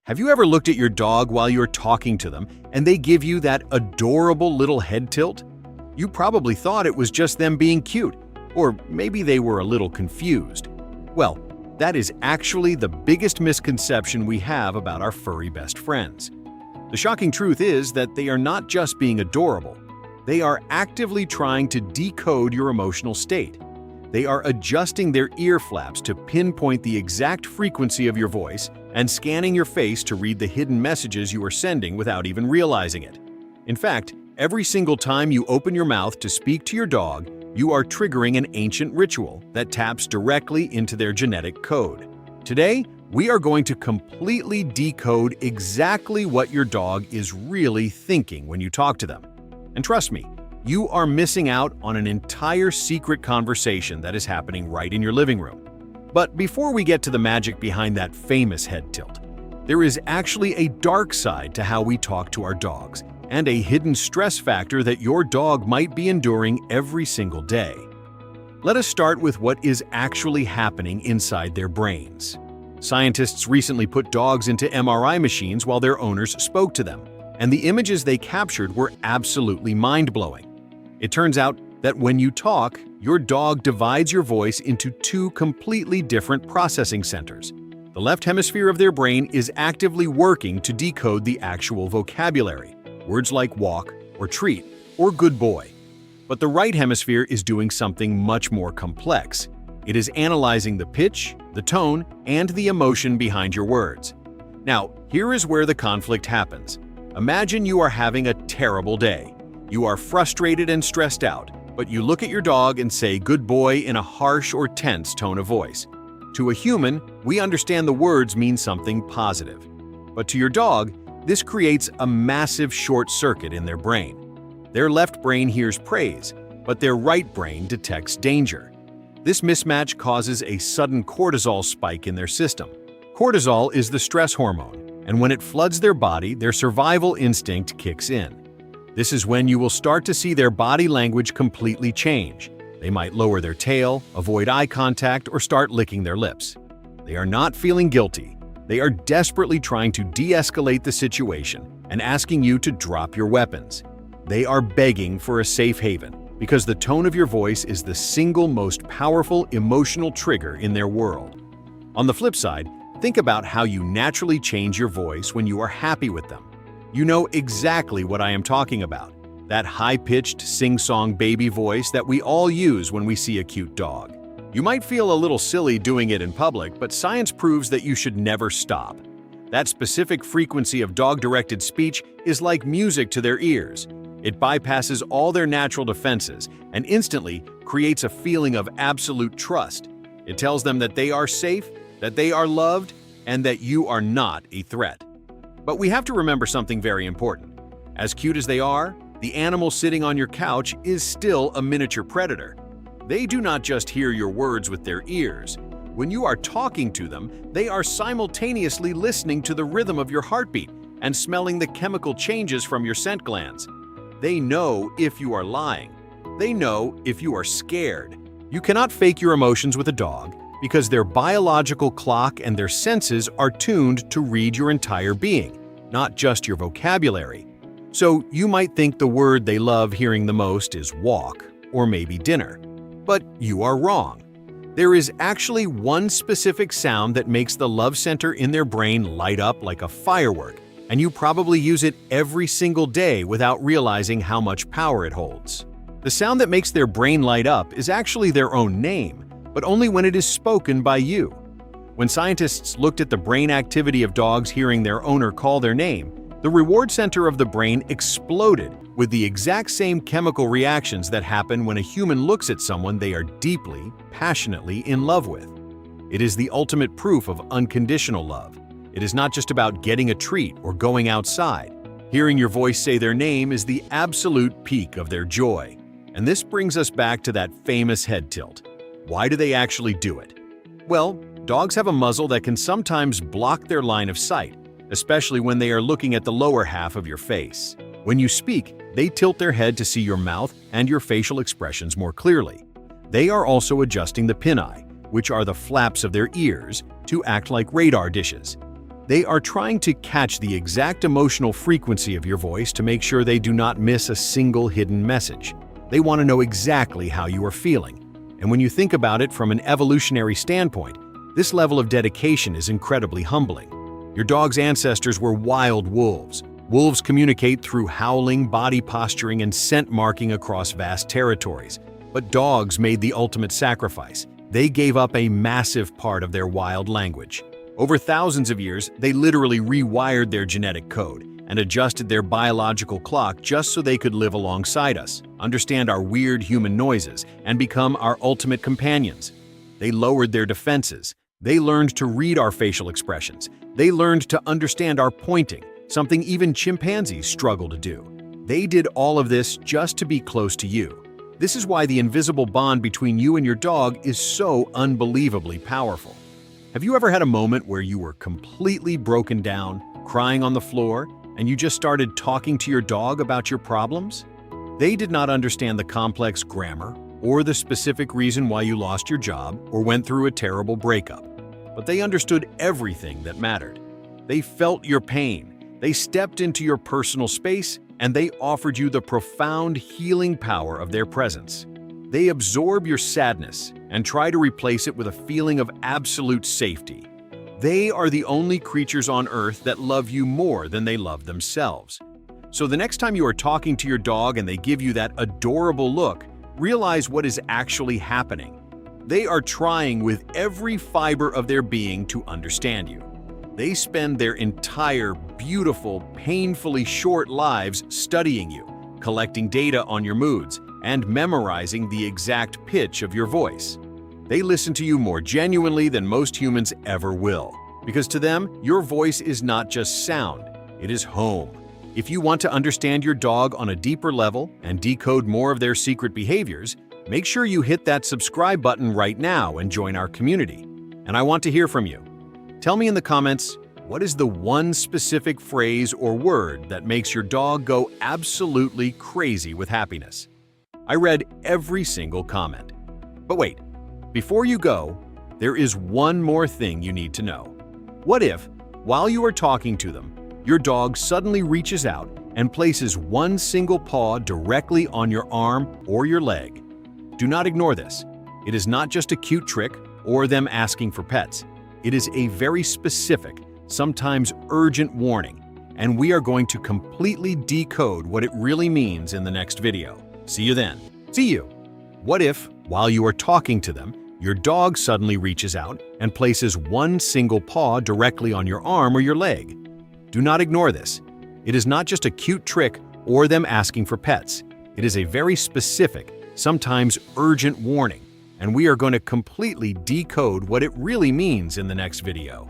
Have you ever looked at your dog while you're talking to them and they give you that adorable little head tilt? You probably thought it was just them being cute, or maybe they were a little confused. Well, that is actually the biggest misconception we have about our furry best friends. The shocking truth is that they are not just being adorable. They are actively trying to decode your emotional state. They are adjusting their ear flaps to pinpoint the exact frequency of your voice and scanning your face to read the hidden messages you are sending without even realizing it. In fact, every single time you open your mouth to speak to your dog, you are triggering an ancient ritual that taps directly into their genetic code. Today, we are going to completely decode exactly what your dog is really thinking when you talk to them. And trust me, you are missing out on an entire secret conversation that is happening right in your living room. But before we get to the magic behind that famous head tilt, there is actually a dark side to how we talk to our dogs, and a hidden stress factor that your dog might be enduring every single day. Let us start with what is actually happening inside their brains. Scientists recently put dogs into MRI machines while their owners spoke to them, and the images they captured were absolutely mind-blowing. It turns out that when you talk, your dog divides your voice into two completely different processing centers. The left hemisphere of their brain is actively working to decode the actual vocabulary, words like walk or treat or good boy. But the right hemisphere is doing something much more complex. It is analyzing the pitch, the tone, and the emotion behind your words. Now, here is where the conflict happens. Imagine you are having a terrible day. You are frustrated and stressed out, but you look at your dog and say "good boy" in a harsh or tense tone of voice. To a human, we understand the words mean something positive. But to your dog, this creates a massive short circuit in their brain. Their left brain hears praise, but their right brain detects danger. This mismatch causes a sudden cortisol spike in their system. Cortisol is the stress hormone, and when it floods their body, their survival instinct kicks in. This is when you will start to see their body language completely change. They might lower their tail, avoid eye contact, or start licking their lips. They are not feeling guilty. They are desperately trying to de-escalate the situation and asking you to drop your weapons. They are begging for a safe haven because the tone of your voice is the single most powerful emotional trigger in their world. On the flip side, think about how you naturally change your voice when you are happy with them. You know exactly what I am talking about. That high-pitched, sing-song baby voice that we all use when we see a cute dog. You might feel a little silly doing it in public, but science proves that you should never stop. That specific frequency of dog-directed speech is like music to their ears. It bypasses all their natural defenses and instantly creates a feeling of absolute trust. It tells them that they are safe, that they are loved, and that you are not a threat. But we have to remember something very important. As cute as they are, the animal sitting on your couch is still a miniature predator. They do not just hear your words with their ears. When you are talking to them, they are simultaneously listening to the rhythm of your heartbeat and smelling the chemical changes from your scent glands. They know if you are lying. They know if you are scared. You cannot fake your emotions with a dog because their biological clock and their senses are tuned to read your entire being, not just your vocabulary. So you might think the word they love hearing the most is walk or maybe dinner. But you are wrong. There is actually one specific sound that makes the love center in their brain light up like a firework, and you probably use it every single day without realizing how much power it holds. The sound that makes their brain light up is actually their own name, but only when it is spoken by you. When scientists looked at the brain activity of dogs hearing their owner call their name, the reward center of the brain exploded with the exact same chemical reactions that happen when a human looks at someone they are deeply, passionately in love with. It is the ultimate proof of unconditional love. It is not just about getting a treat or going outside. Hearing your voice say their name is the absolute peak of their joy. And this brings us back to that famous head tilt. Why do they actually do it? Well, dogs have a muzzle that can sometimes block their line of sight, especially when they are looking at the lower half of your face. When you speak, they tilt their head to see your mouth and your facial expressions more clearly. They are also adjusting the pinnae, which are the flaps of their ears, to act like radar dishes. They are trying to catch the exact emotional frequency of your voice to make sure they do not miss a single hidden message. They want to know exactly how you are feeling. And when you think about it from an evolutionary standpoint, this level of dedication is incredibly humbling. Your dog's ancestors were wild wolves. Wolves communicate through howling, body posturing, and scent marking across vast territories. But dogs made the ultimate sacrifice. They gave up a massive part of their wild language. Over thousands of years, they literally rewired their genetic code and adjusted their biological clock just so they could live alongside us, understand our weird human noises, and become our ultimate companions. They lowered their defenses. They learned to read our facial expressions. They learned to understand our pointing, something even chimpanzees struggle to do. They did all of this just to be close to you. This is why the invisible bond between you and your dog is so unbelievably powerful. Have you ever had a moment where you were completely broken down, crying on the floor, and you just started talking to your dog about your problems? They did not understand the complex grammar or the specific reason why you lost your job or went through a terrible breakup, but they understood everything that mattered. They felt your pain, they stepped into your personal space, and they offered you the profound healing power of their presence. They absorb your sadness and try to replace it with a feeling of absolute safety. They are the only creatures on Earth that love you more than they love themselves. So the next time you are talking to your dog and they give you that adorable look, realize what is actually happening. They are trying with every fiber of their being to understand you. They spend their entire beautiful, painfully short lives studying you, collecting data on your moods, and memorizing the exact pitch of your voice. They listen to you more genuinely than most humans ever will, because to them, your voice is not just sound, it is home. If you want to understand your dog on a deeper level and decode more of their secret behaviors, make sure you hit that subscribe button right now and join our community. And I want to hear from you. Tell me in the comments, what is the one specific phrase or word that makes your dog go absolutely crazy with happiness? I read every single comment. But wait, before you go, there is one more thing you need to know. What if, while you are talking to them, your dog suddenly reaches out and places one single paw directly on your arm or your leg? Do not ignore this. It is not just a cute trick or them asking for pets. It is a very specific, sometimes urgent warning, and we are going to completely decode what it really means in the next video. See you then. See you. What if, while you are talking to them, your dog suddenly reaches out and places one single paw directly on your arm or your leg? Do not ignore this. It is not just a cute trick or them asking for pets. It is a very specific, sometimes urgent warning, and we are going to completely decode what it really means in the next video.